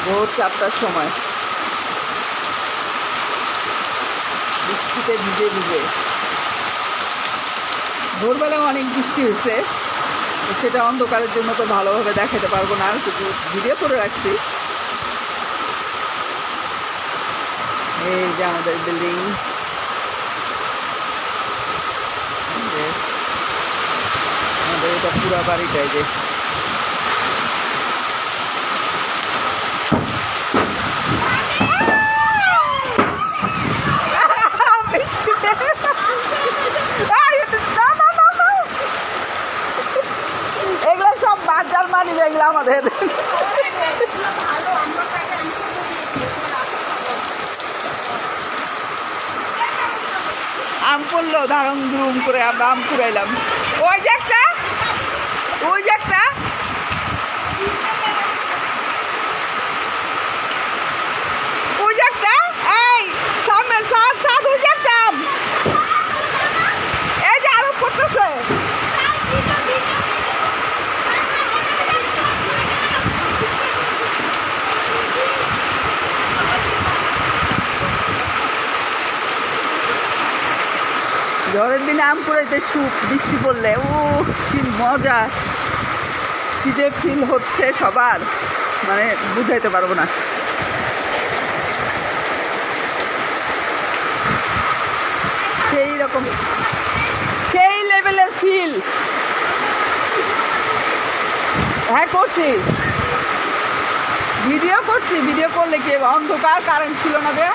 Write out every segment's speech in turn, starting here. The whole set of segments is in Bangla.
ভোর 4টার সময় বৃষ্টিতে ভিজে ভিজে। ভোরবেলায় অনেক বৃষ্টি হয়েছে, সেটা অন্ধকারের জন্য তো ভালোভাবে দেখাতে পারবো না, শুধু ভিডিও করে রাখছি। এই যে আমাদের বিল্ডিং, আমাদের এটা পুরা বাড়িটাই যে এগুলো সব বাজার মানি, এগুলো আমাদের। আম পড়লো ধারণ ধুম করে, আমরা আম কুড়াইলাম। ওই যে একটা, ওই যে একটা, ওই যে একটা, এই সামনে সাত সাত, ওই যে একটা আম, এই যে আরো পড়তেছে। ঝড়ের দিনে আম কুড়াইতে সুখ, বৃষ্টি পড়লে ও কি মজা, কি যে ফিল হচ্ছে সবার, মানে বুঝাইতে পারবো না। সেই রকম, সেই লেভেলের ফিল। হ্যাঁ করছি, ভিডিও করছি। ভিডিও করলে কি অন্ধকার, কারেন্ট ছিল না যে।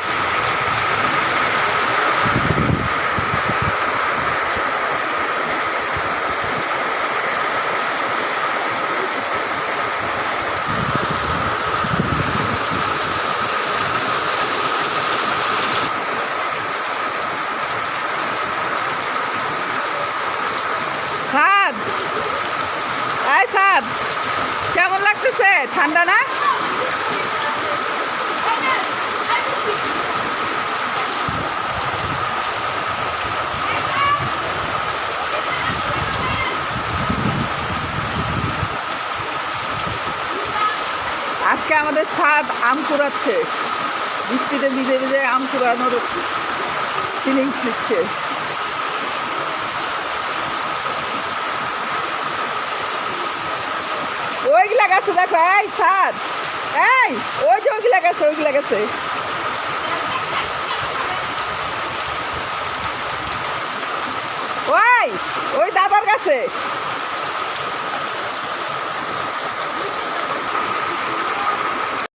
সাদ, এই সাদ, কেমন লাগতেছে? ঠান্ডা না? আজকে আমাদের ছাদ আম কুড়াচ্ছে, বৃষ্টিতে ভিজে ভিজে আম কুড়ানোর ফিলিংস দিচ্ছে। ওইগুলা গাছে দেখো, এই ছাদ, এই ওই যে ওইগুলা গাছে, ওইগুলা গাছে। ওই ওই দাদার কাছে।